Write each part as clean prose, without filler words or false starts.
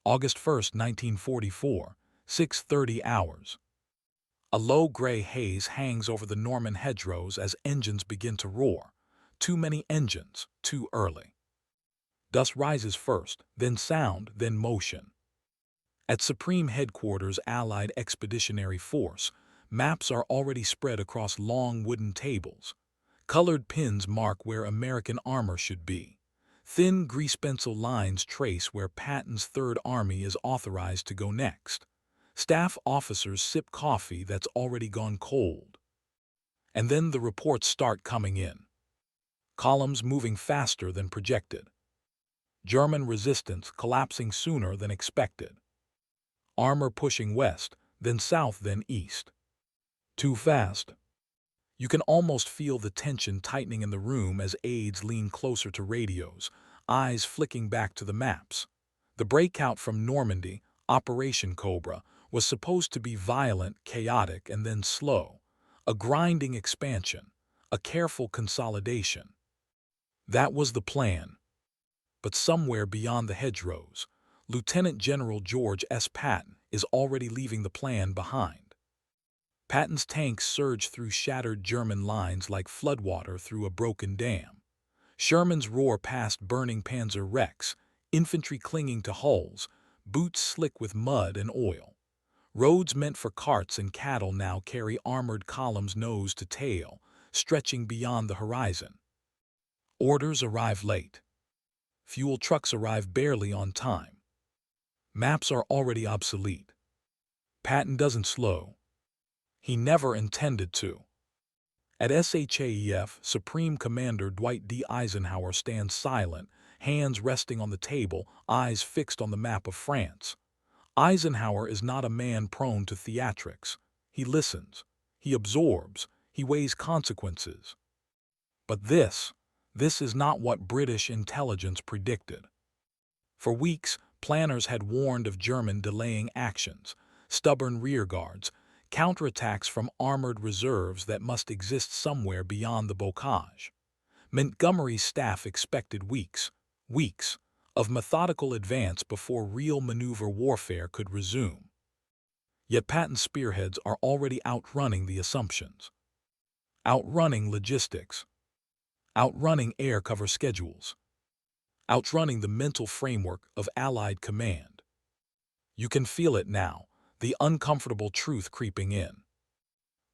August 1, 1944, 6:30 hours. A low gray haze hangs over the Norman hedgerows as engines begin to roar. Too many engines, too early. Dust rises first, then sound, then motion. At Supreme Headquarters Allied Expeditionary Force, maps are already spread across long wooden tables. Colored pins mark where American armor should be. Thin grease-pencil lines trace where Patton's Third Army is authorized to go next. Staff officers sip coffee that's already gone cold. And then the reports start coming in. Columns moving faster than projected. German resistance collapsing sooner than expected. Armor pushing west, then south, then east. Too fast. You can almost feel the tension tightening in the room as aides lean closer to radios, eyes flicking back to the maps. The breakout from Normandy, Operation Cobra, was supposed to be violent, chaotic, and then slow. A grinding expansion, a careful consolidation. That was the plan. But somewhere beyond the hedgerows, Lieutenant General George S. Patton is already leaving the plan behind. Patton's tanks surge through shattered German lines like floodwater through a broken dam. Sherman's roar past burning Panzer wrecks, infantry clinging to hulls, boots slick with mud and oil. Roads meant for carts and cattle now carry armored columns nose to tail, stretching beyond the horizon. Orders arrive late. Fuel trucks arrive barely on time. Maps are already obsolete. Patton doesn't slow. He never intended to. At SHAEF, Supreme Commander Dwight D. Eisenhower stands silent, hands resting on the table, eyes fixed on the map of France. Eisenhower is not a man prone to theatrics. He listens. He absorbs. He weighs consequences. But this is not what British intelligence predicted. For weeks, planners had warned of German delaying actions, stubborn rearguards, counterattacks from armored reserves that must exist somewhere beyond the bocage. Montgomery's staff expected weeks of methodical advance before real maneuver warfare could resume. Yet Patton's spearheads are already outrunning the assumptions. Outrunning logistics. Outrunning air cover schedules. Outrunning the mental framework of Allied command. You can feel it now, the uncomfortable truth creeping in.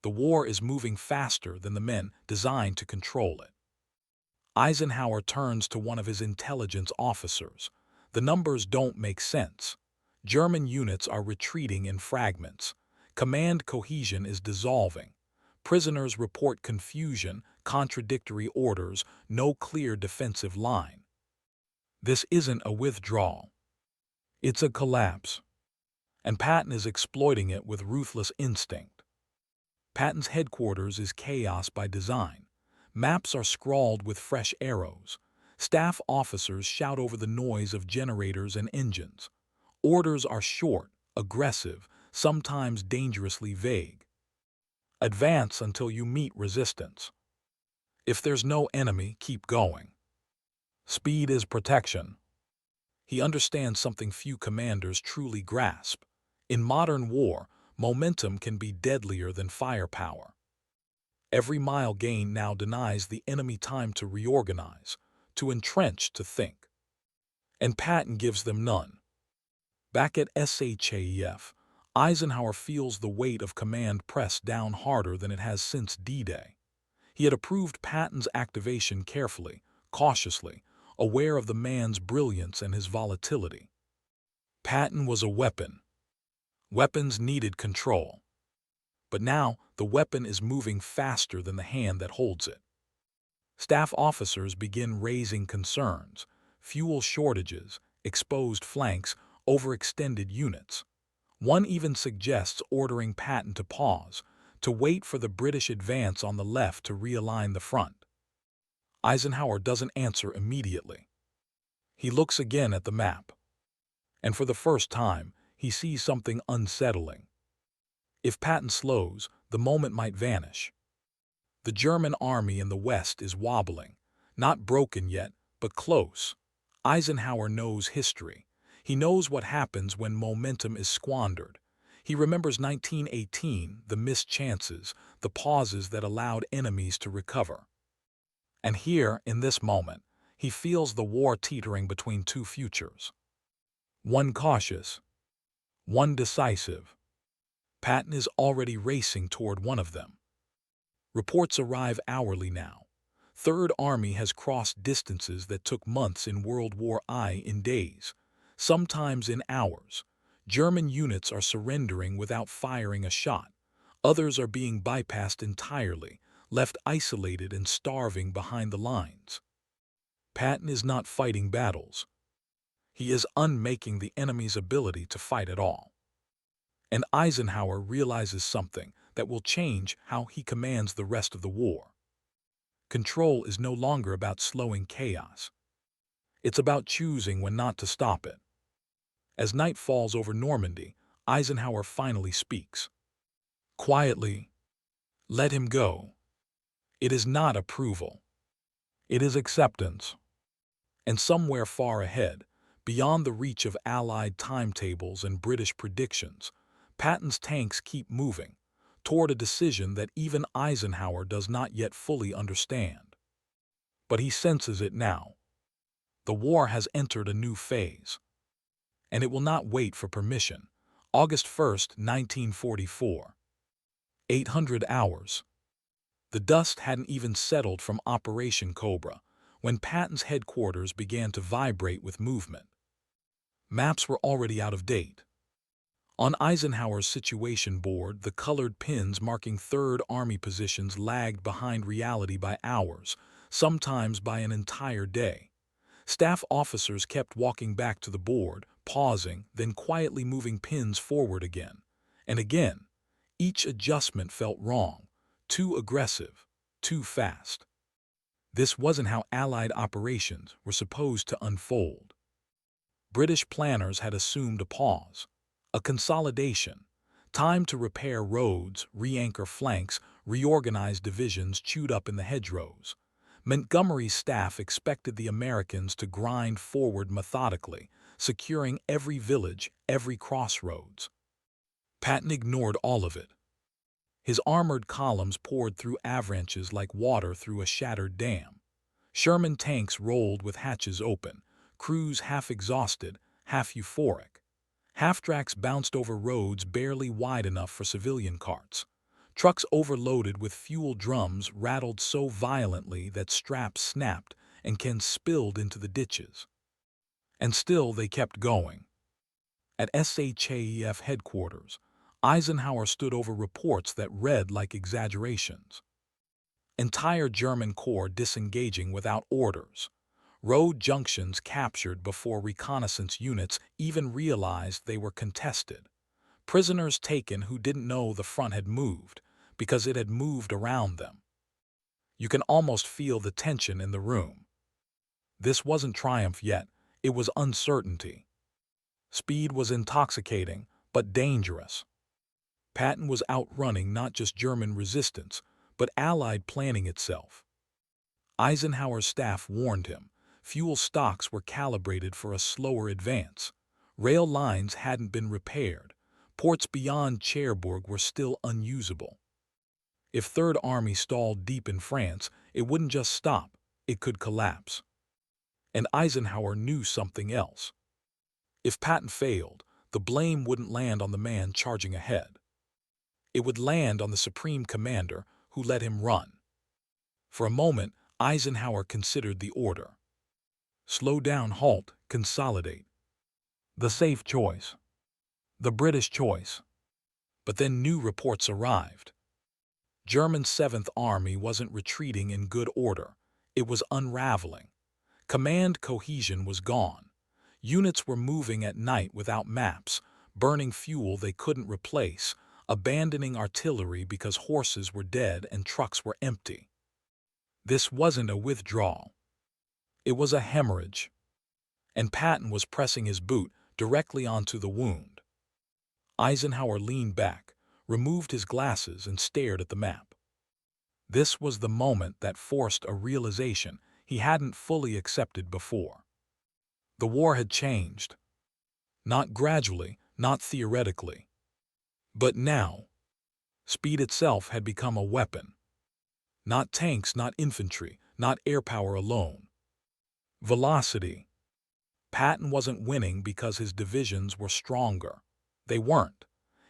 The war is moving faster than the men designed to control it. Eisenhower turns to one of his intelligence officers. The numbers don't make sense. German units are retreating in fragments. Command cohesion is dissolving. Prisoners report confusion, contradictory orders, no clear defensive line. This isn't a withdrawal. It's a collapse. And Patton is exploiting it with ruthless instinct. Patton's headquarters is chaos by design. Maps are scrawled with fresh arrows. Staff officers shout over the noise of generators and engines. Orders are short, aggressive, sometimes dangerously vague. Advance until you meet resistance. If there's no enemy, keep going. Speed is protection. He understands something few commanders truly grasp. In modern war, momentum can be deadlier than firepower. Every mile gained now denies the enemy time to reorganize, to entrench, to think. And Patton gives them none. Back at SHAEF, Eisenhower feels the weight of command pressed down harder than it has since D-Day. He had approved Patton's activation carefully, cautiously, aware of the man's brilliance and his volatility. Patton was a weapon. Weapons needed control. But now the weapon is moving faster than the hand that holds it. Staff officers begin raising concerns: fuel shortages, exposed flanks, overextended units. One even suggests ordering Patton to pause, to wait for the British advance on the left to realign the front. Eisenhower doesn't answer immediately. He looks again at the map. And for the first time, he sees something unsettling. If Patton slows, the moment might vanish. The German army in the west is wobbling, not broken yet, but close. Eisenhower knows history. He knows what happens when momentum is squandered. He remembers 1918, the missed chances, the pauses that allowed enemies to recover. And here, in this moment, he feels the war teetering between two futures. One cautious, one decisive. Patton is already racing toward one of them. Reports arrive hourly now. Third Army has crossed distances that took months in World War I in days, sometimes in hours. German units are surrendering without firing a shot. Others are being bypassed entirely, left isolated and starving behind the lines. Patton is not fighting battles. He is unmaking the enemy's ability to fight at all. And Eisenhower realizes something that will change how he commands the rest of the war. Control is no longer about slowing chaos. It's about choosing when not to stop it. As night falls over Normandy, Eisenhower finally speaks. Quietly, let him go. It is not approval. It is acceptance. And somewhere far ahead, beyond the reach of Allied timetables and British predictions, Patton's tanks keep moving toward a decision that even Eisenhower does not yet fully understand. But he senses it now. The war has entered a new phase. And it will not wait for permission. August 1st, 1944. 800 hours. The dust hadn't even settled from Operation Cobra when Patton's headquarters began to vibrate with movement. Maps were already out of date. On Eisenhower's situation board, the colored pins marking Third Army positions lagged behind reality by hours, sometimes by an entire day. Staff officers kept walking back to the board, pausing, then quietly moving pins forward again. And again, each adjustment felt wrong, too aggressive, too fast. This wasn't how Allied operations were supposed to unfold. British planners had assumed a pause, a consolidation, time to repair roads, re-anchor flanks, reorganize divisions chewed up in the hedgerows. Montgomery's staff expected the Americans to grind forward methodically, securing every village, every crossroads. Patton ignored all of it. His armored columns poured through avalanches like water through a shattered dam. Sherman tanks rolled with hatches open, crews half exhausted, half euphoric. Half-tracks bounced over roads barely wide enough for civilian carts. Trucks overloaded with fuel drums rattled so violently that straps snapped and cans spilled into the ditches. And still they kept going. At SHAEF headquarters, Eisenhower stood over reports that read like exaggerations. Entire German corps disengaging without orders. Road junctions captured before reconnaissance units even realized they were contested. Prisoners taken who didn't know the front had moved because it had moved around them. You can almost feel the tension in the room. This wasn't triumph yet, it was uncertainty. Speed was intoxicating, but dangerous. Patton was outrunning not just German resistance, but Allied planning itself. Eisenhower's staff warned him. Fuel stocks were calibrated for a slower advance. Rail lines hadn't been repaired. Ports beyond Cherbourg were still unusable. If Third Army stalled deep in France, it wouldn't just stop, it could collapse. And Eisenhower knew something else. If Patton failed, the blame wouldn't land on the man charging ahead. It would land on the supreme commander who let him run. For a moment, Eisenhower considered the order. Slow down, halt, consolidate. The safe choice. The British choice. But then new reports arrived. German 7th Army wasn't retreating in good order. It was unraveling. Command cohesion was gone. Units were moving at night without maps, burning fuel they couldn't replace, abandoning artillery because horses were dead and trucks were empty. This wasn't a withdrawal. It was a hemorrhage. And Patton was pressing his boot directly onto the wound. Eisenhower leaned back, removed his glasses and stared at the map. This was the moment that forced a realization he hadn't fully accepted before. The war had changed. Not gradually, not theoretically. But now, speed itself had become a weapon. Not tanks, not infantry, not air power alone. Velocity. Patton wasn't winning because his divisions were stronger. They weren't.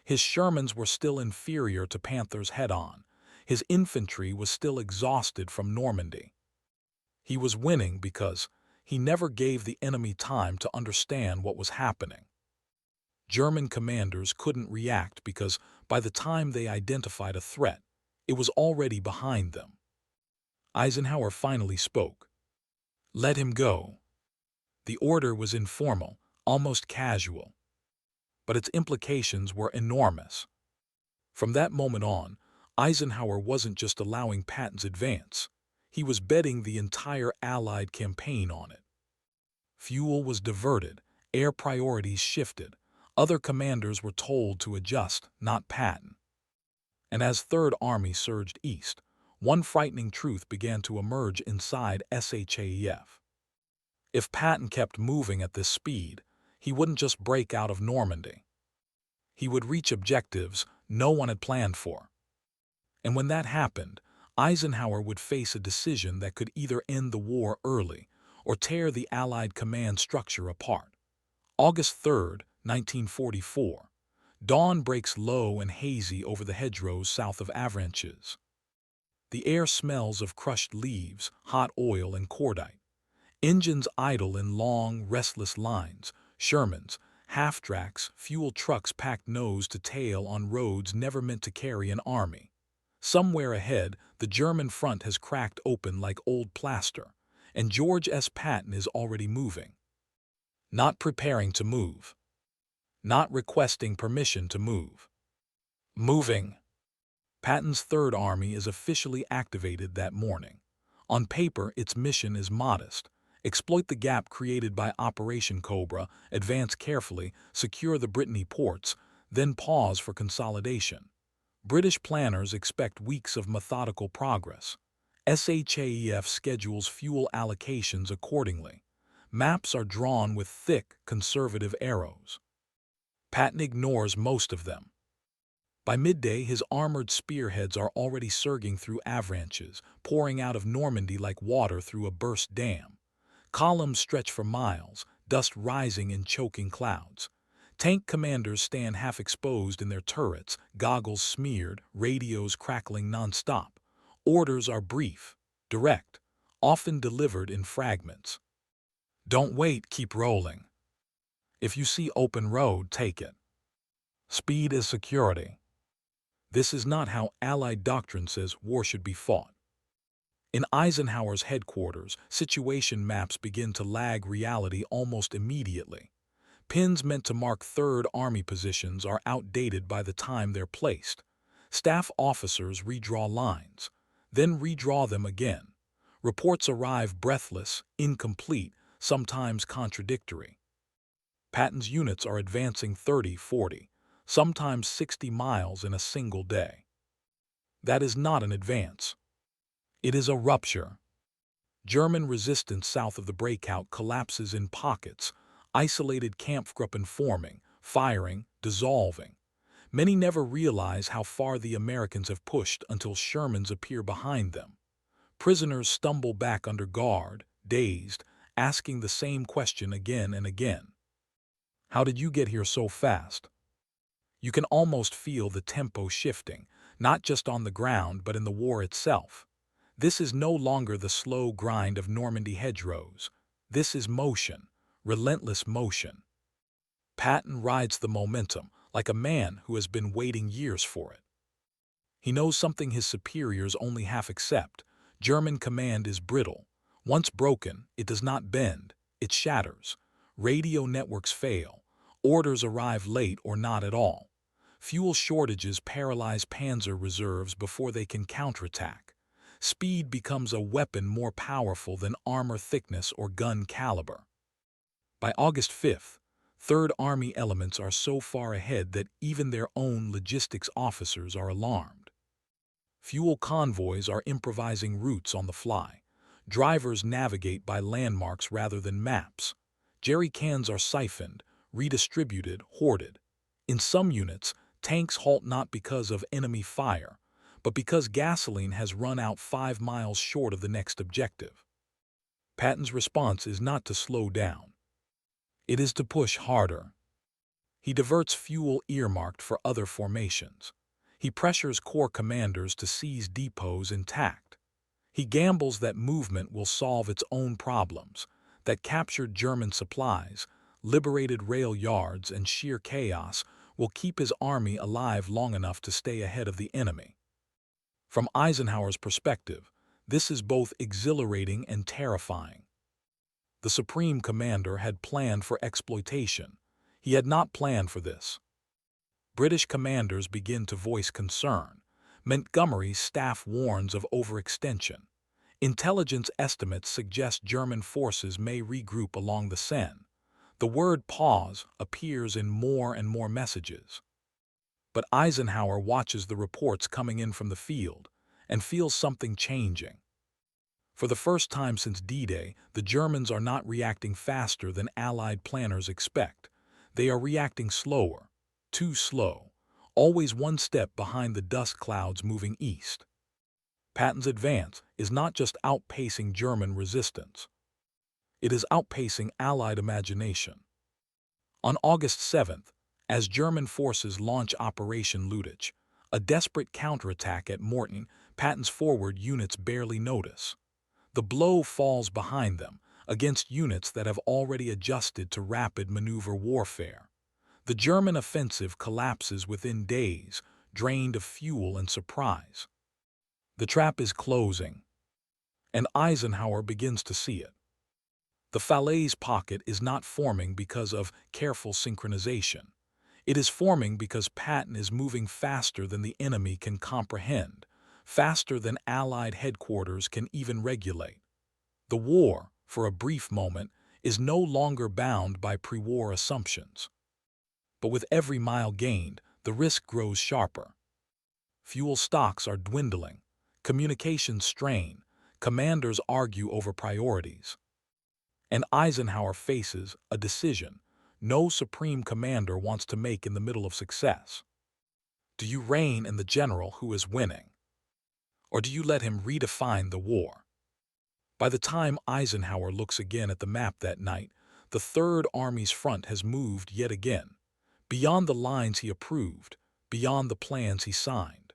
His Shermans were still inferior to Panther's head-on. His infantry was still exhausted from Normandy. He was winning because he never gave the enemy time to understand what was happening. German commanders couldn't react because by the time they identified a threat, it was already behind them. Eisenhower finally spoke. Let him go. The order was informal, almost casual, but its implications were enormous. From that moment on, Eisenhower wasn't just allowing Patton's advance. He was betting the entire Allied campaign on it. Fuel was diverted, air priorities shifted. Other commanders were told to adjust, not Patton. And as Third Army surged east, one frightening truth began to emerge inside SHAEF. If Patton kept moving at this speed, he wouldn't just break out of Normandy. He would reach objectives no one had planned for. And when that happened, Eisenhower would face a decision that could either end the war early or tear the Allied command structure apart. August 3, 1944. Dawn breaks low and hazy over the hedgerows south of Avranches. The air smells of crushed leaves, hot oil, and cordite. Engines idle in long, restless lines. Shermans, half-tracks, fuel trucks packed nose to tail on roads never meant to carry an army. Somewhere ahead, the German front has cracked open like old plaster, and George S. Patton is already moving. Not preparing to move. Not requesting permission to move. Moving. Patton's Third Army is officially activated that morning. On paper, its mission is modest. Exploit the gap created by Operation Cobra, advance carefully, secure the Brittany ports, then pause for consolidation. British planners expect weeks of methodical progress. SHAEF schedules fuel allocations accordingly. Maps are drawn with thick, conservative arrows. Patton ignores most of them. By midday, his armored spearheads are already surging through Avranches, pouring out of Normandy like water through a burst dam. Columns stretch for miles, dust rising in choking clouds. Tank commanders stand half-exposed in their turrets, goggles smeared, radios crackling non-stop. Orders are brief, direct, often delivered in fragments. Don't wait, keep rolling. If you see open road, take it. Speed is security. This is not how Allied doctrine says war should be fought. In Eisenhower's headquarters, situation maps begin to lag reality almost immediately. Pins meant to mark Third Army positions are outdated by the time they're placed. Staff officers redraw lines, then redraw them again. Reports arrive breathless, incomplete, sometimes contradictory. Patton's units are advancing 30, 40, sometimes 60 miles in a single day. That is not an advance. It is a rupture. German resistance south of the breakout collapses in pockets, isolated Kampfgruppen forming, firing, dissolving. Many never realize how far the Americans have pushed until Shermans appear behind them. Prisoners stumble back under guard, dazed, asking the same question again and again. How did you get here so fast? You can almost feel the tempo shifting, not just on the ground but in the war itself. This is no longer the slow grind of Normandy hedgerows. This is motion, relentless motion. Patton rides the momentum like a man who has been waiting years for it. He knows something his superiors only half accept. German command is brittle. Once broken, it does not bend, it shatters. Radio networks fail. Orders arrive late or not at all. Fuel shortages paralyze panzer reserves before they can counterattack. Speed becomes a weapon more powerful than armor thickness or gun caliber. By August 5th, Third Army elements are so far ahead that even their own logistics officers are alarmed. Fuel convoys are improvising routes on the fly. Drivers navigate by landmarks rather than maps. Jerry cans are siphoned, redistributed, hoarded. In some units, tanks halt not because of enemy fire, but because gasoline has run out 5 miles short of the next objective. Patton's response is not to slow down. It is to push harder. He diverts fuel earmarked for other formations. He pressures corps commanders to seize depots intact. He gambles that movement will solve its own problems, that captured German supplies, liberated rail yards, and sheer chaos will keep his army alive long enough to stay ahead of the enemy. From Eisenhower's perspective, this is both exhilarating and terrifying. The Supreme Commander had planned for exploitation. He had not planned for this. British commanders begin to voice concern. Montgomery's staff warns of overextension. Intelligence estimates suggest German forces may regroup along the Seine. The word pause appears in more and more messages. But Eisenhower watches the reports coming in from the field and feels something changing. For the first time since D-Day, the Germans are not reacting faster than Allied planners expect. They are reacting slower, too slow, always one step behind the dust clouds moving east. Patton's advance is not just outpacing German resistance. It is outpacing Allied imagination. On August 7th, as German forces launch Operation Luttich, a desperate counterattack at Mortain, Patton's forward units barely notice. The blow falls behind them, against units that have already adjusted to rapid maneuver warfare. The German offensive collapses within days, drained of fuel and surprise. The trap is closing, and Eisenhower begins to see it. The Falaise pocket is not forming because of careful synchronization. It is forming because Patton is moving faster than the enemy can comprehend, faster than Allied headquarters can even regulate. The war, for a brief moment, is no longer bound by pre-war assumptions. But with every mile gained, the risk grows sharper. Fuel stocks are dwindling, communications strain, commanders argue over priorities. And Eisenhower faces a decision no supreme commander wants to make in the middle of success. Do you rein in the general who is winning? Or do you let him redefine the war? By the time Eisenhower looks again at the map that night, the Third Army's front has moved yet again, beyond the lines he approved, beyond the plans he signed.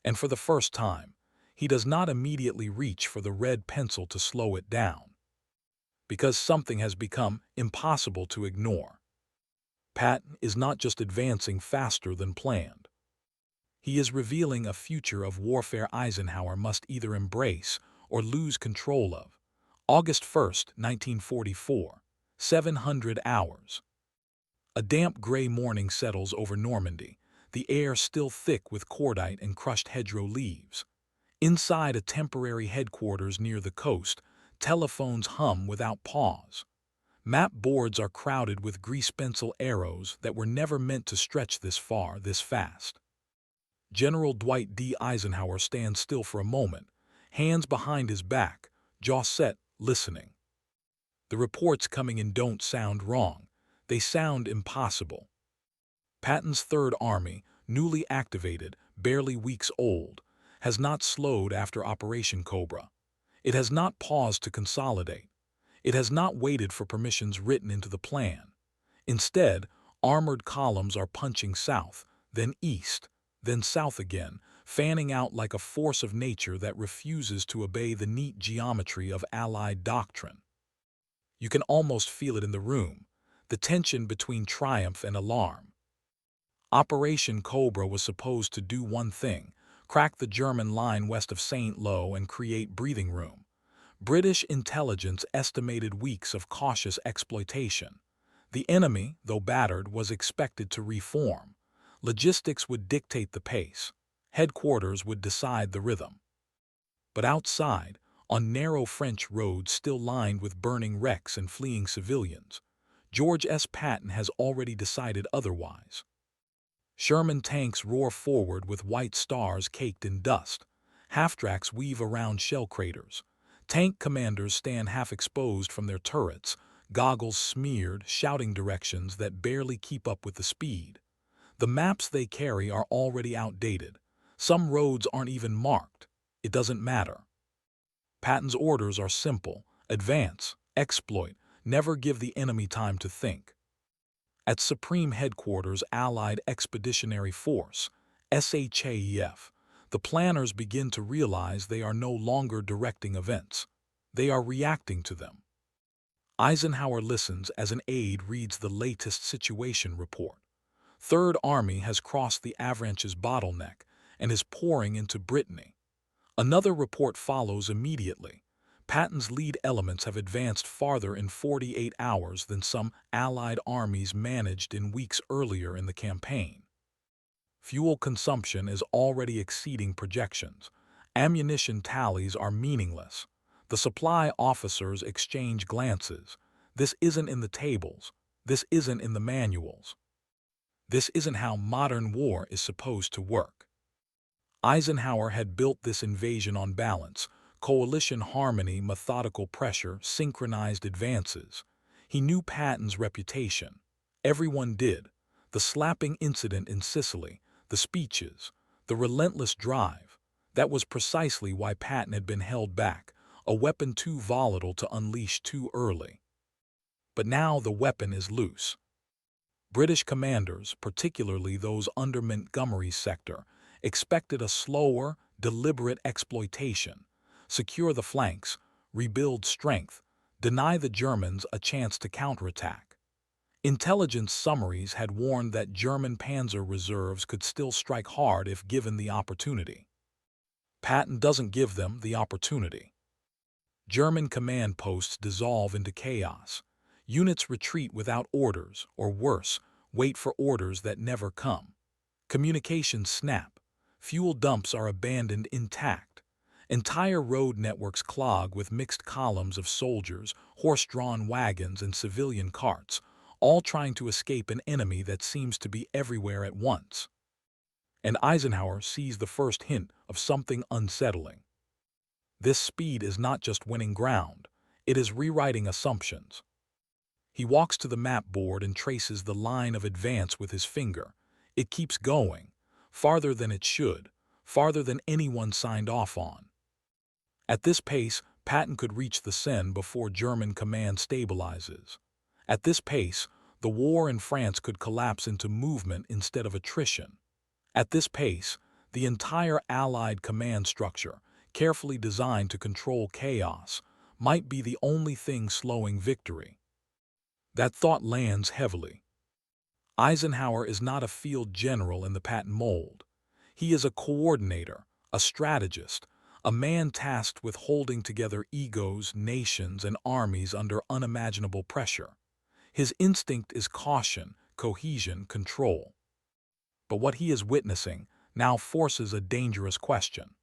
And for the first time, he does not immediately reach for the red pencil to slow it down. Because something has become impossible to ignore. Patton is not just advancing faster than planned. He is revealing a future of warfare Eisenhower must either embrace or lose control of. August 1st, 1944, 700 hours. A damp gray morning settles over Normandy, the air still thick with cordite and crushed hedgerow leaves. Inside a temporary headquarters near the coast, telephones hum without pause. Map boards are crowded with grease pencil arrows that were never meant to stretch this far, this fast. General Dwight D. Eisenhower stands still for a moment, hands behind his back, jaw set, listening. The reports coming in don't sound wrong. They sound impossible. Patton's Third Army, newly activated, barely weeks old, has not slowed after Operation Cobra. It has not paused to consolidate. It has not waited for permissions written into the plan. Instead, armored columns are punching south, then east, then south again, fanning out like a force of nature that refuses to obey the neat geometry of Allied doctrine. You can almost feel it in the room, the tension between triumph and alarm. Operation Cobra was supposed to do one thing: crack the German line west of St. Lo and create breathing room. British intelligence estimated weeks of cautious exploitation. The enemy, though battered, was expected to reform. Logistics would dictate the pace. Headquarters would decide the rhythm. But outside, on narrow French roads still lined with burning wrecks and fleeing civilians, George S. Patton has already decided otherwise. Sherman tanks roar forward with white stars caked in dust. Half-tracks weave around shell craters. Tank commanders stand half-exposed from their turrets, goggles smeared, shouting directions that barely keep up with the speed. The maps they carry are already outdated. Some roads aren't even marked. It doesn't matter. Patton's orders are simple: advance, exploit, never give the enemy time to think. At Supreme Headquarters Allied Expeditionary Force, SHAEF, the planners begin to realize they are no longer directing events. They are reacting to them. Eisenhower listens as an aide reads the latest situation report. Third Army has crossed the Avranches bottleneck and is pouring into Brittany. Another report follows immediately. Patton's lead elements have advanced farther in 48 hours than some Allied armies managed in weeks earlier in the campaign. Fuel consumption is already exceeding projections. Ammunition tallies are meaningless. The supply officers exchange glances. This isn't in the tables. This isn't in the manuals. This isn't how modern war is supposed to work. Eisenhower had built this invasion on balance: coalition harmony, methodical pressure, synchronized advances. He knew Patton's reputation. Everyone did. The slapping incident in Sicily, the speeches, the relentless drive. That was precisely why Patton had been held back, a weapon too volatile to unleash too early. But now the weapon is loose. British commanders, particularly those under Montgomery's sector, expected a slower, deliberate exploitation: secure the flanks, rebuild strength, deny the Germans a chance to counterattack. Intelligence summaries had warned that German panzer reserves could still strike hard if given the opportunity. Patton doesn't give them the opportunity. German command posts dissolve into chaos. Units retreat without orders, or worse, wait for orders that never come. Communications snap. Fuel dumps are abandoned intact. Entire road networks clog with mixed columns of soldiers, horse-drawn wagons, and civilian carts, all trying to escape an enemy that seems to be everywhere at once. And Eisenhower sees the first hint of something unsettling. This speed is not just winning ground, it is rewriting assumptions. He walks to the map board and traces the line of advance with his finger. It keeps going, farther than it should, farther than anyone signed off on. At this pace, Patton could reach the Seine before German command stabilizes. At this pace, the war in France could collapse into movement instead of attrition. At this pace, the entire Allied command structure, carefully designed to control chaos, might be the only thing slowing victory. That thought lands heavily. Eisenhower is not a field general in the Patton mold. He is a coordinator, a strategist, a man tasked with holding together egos, nations, and armies under unimaginable pressure. His instinct is caution, cohesion, control. But what he is witnessing now forces a dangerous question.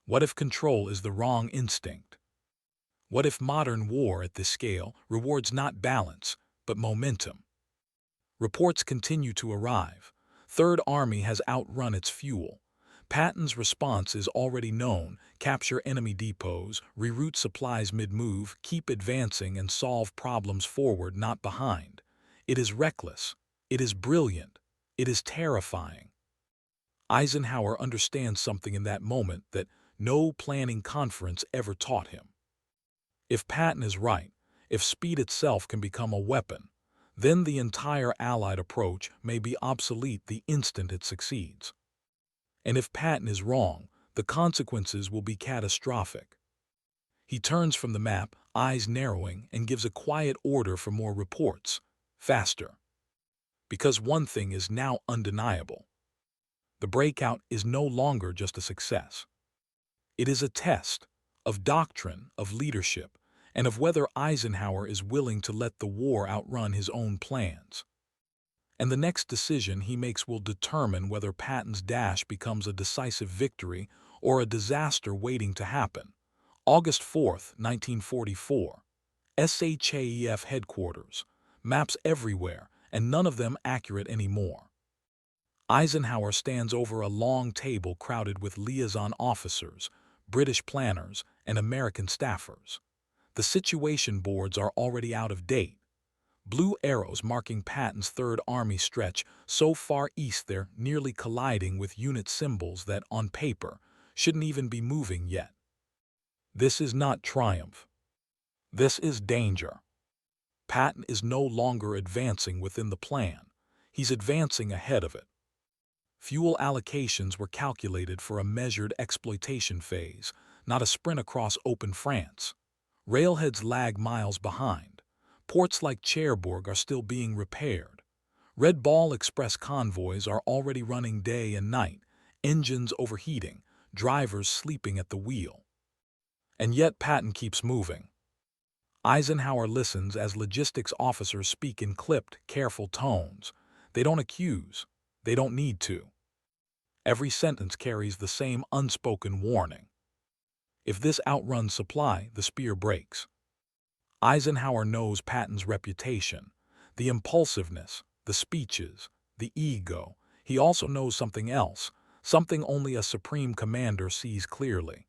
What if control is the wrong instinct? What if modern war at this scale rewards not balance, but momentum? Reports continue to arrive. Third Army has outrun its fuel. Patton's response is already known: capture enemy depots, reroute supplies mid-move, keep advancing, and solve problems forward, not behind. It is reckless. It is brilliant. It is terrifying. Eisenhower understands something in that moment that no planning conference ever taught him. If Patton is right, if speed itself can become a weapon, then the entire Allied approach may be obsolete the instant it succeeds. And if Patton is wrong, the consequences will be catastrophic. He turns from the map, eyes narrowing, and gives a quiet order for more reports: faster. Because one thing is now undeniable. The breakout is no longer just a success. It is a test of doctrine, of leadership, and of whether Eisenhower is willing to let the war outrun his own plans. And the next decision he makes will determine whether Patton's dash becomes a decisive victory or a disaster waiting to happen. August 4th, 1944. SHAEF headquarters. Maps everywhere, and none of them accurate anymore. Eisenhower stands over a long table crowded with liaison officers, British planners, and American staffers. The situation boards are already out of date. Blue arrows marking Patton's Third Army stretch so far east they're nearly colliding with unit symbols that, on paper, shouldn't even be moving yet. This is not triumph. This is danger. Patton is no longer advancing within the plan. He's advancing ahead of it. Fuel allocations were calculated for a measured exploitation phase, not a sprint across open France. Railheads lag miles behind. Ports like Cherbourg are still being repaired. Red Ball Express convoys are already running day and night, engines overheating, drivers sleeping at the wheel. And yet Patton keeps moving. Eisenhower listens as logistics officers speak in clipped, careful tones. They don't accuse. They don't need to. Every sentence carries the same unspoken warning. If this outruns supply, the spear breaks. Eisenhower knows Patton's reputation, the impulsiveness, the speeches, the ego. He also knows something else, something only a supreme commander sees clearly.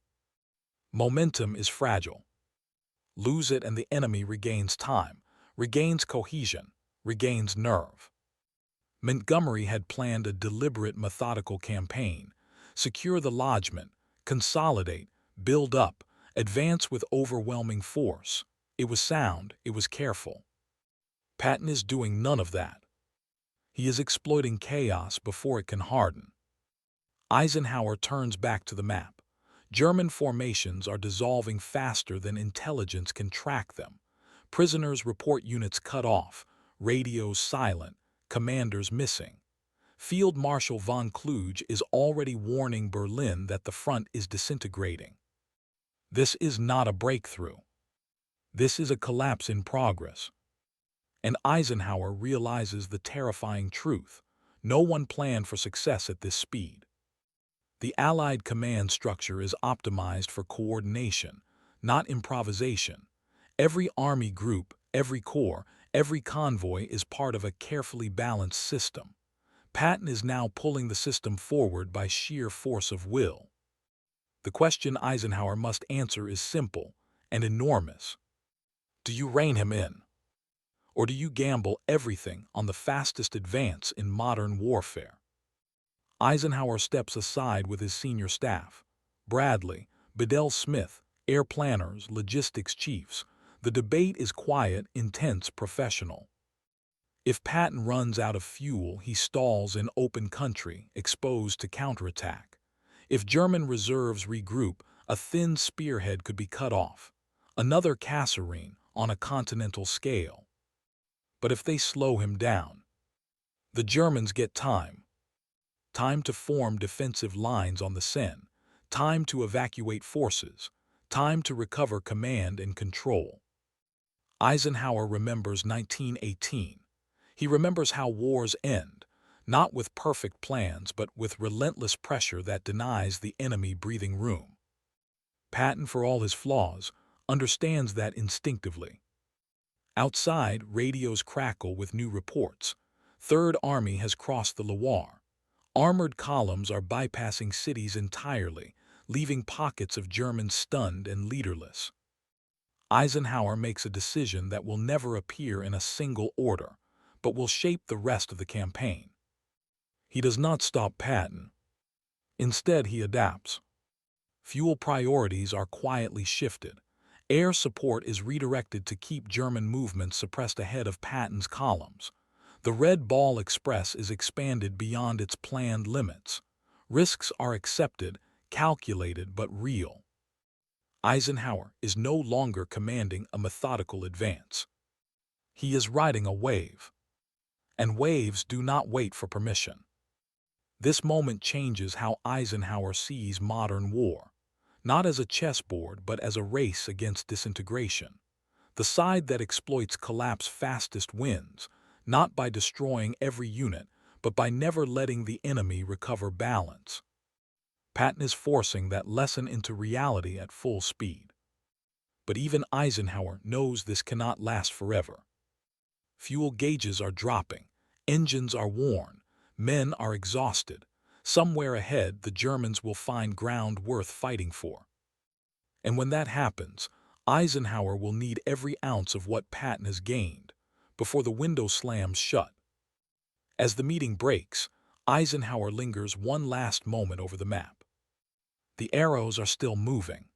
Momentum is fragile. Lose it and the enemy regains time, regains cohesion, regains nerve. Montgomery had planned a deliberate, methodical campaign. Secure the lodgment, consolidate, build up, advance with overwhelming force. It was sound, it was careful. Patton is doing none of that. He is exploiting chaos before it can harden. Eisenhower turns back to the map. German formations are dissolving faster than intelligence can track them. Prisoners report units cut off, radios silent, commanders missing. Field Marshal von Kluge is already warning Berlin that the front is disintegrating. This is not a breakthrough. This is a collapse in progress. And Eisenhower realizes the terrifying truth. No one planned for success at this speed. The Allied command structure is optimized for coordination, not improvisation. Every army group, every corps, every convoy is part of a carefully balanced system. Patton is now pulling the system forward by sheer force of will. The question Eisenhower must answer is simple and enormous. Do you rein him in? Or do you gamble everything on the fastest advance in modern warfare? Eisenhower steps aside with his senior staff. Bradley, Bedell Smith, air planners, logistics chiefs. The debate is quiet, intense, professional. If Patton runs out of fuel, he stalls in open country, exposed to counterattack. If German reserves regroup, a thin spearhead could be cut off. Another Kasserine on a continental scale. But if they slow him down, the Germans get time. Time to form defensive lines on the Seine, time to evacuate forces, time to recover command and control. Eisenhower remembers 1918. He remembers how wars end, not with perfect plans but with relentless pressure that denies the enemy breathing room. Patton, for all his flaws, understands that instinctively. Outside, radios crackle with new reports. Third Army has crossed the Loire. Armored columns are bypassing cities entirely, leaving pockets of Germans stunned and leaderless. Eisenhower makes a decision that will never appear in a single order, but will shape the rest of the campaign. He does not stop Patton. Instead, he adapts. Fuel priorities are quietly shifted. Air support is redirected to keep German movements suppressed ahead of Patton's columns. The Red Ball Express is expanded beyond its planned limits. Risks are accepted, calculated but real. Eisenhower is no longer commanding a methodical advance. He is riding a wave. And waves do not wait for permission. This moment changes how Eisenhower sees modern war, not as a chessboard but as a race against disintegration. The side that exploits collapse fastest wins, not by destroying every unit, but by never letting the enemy recover balance. Patton is forcing that lesson into reality at full speed. But even Eisenhower knows this cannot last forever. Fuel gauges are dropping, engines are worn, men are exhausted. Somewhere ahead, the Germans will find ground worth fighting for. And when that happens, Eisenhower will need every ounce of what Patton has gained before the window slams shut. As the meeting breaks, Eisenhower lingers one last moment over the map. The arrows are still moving,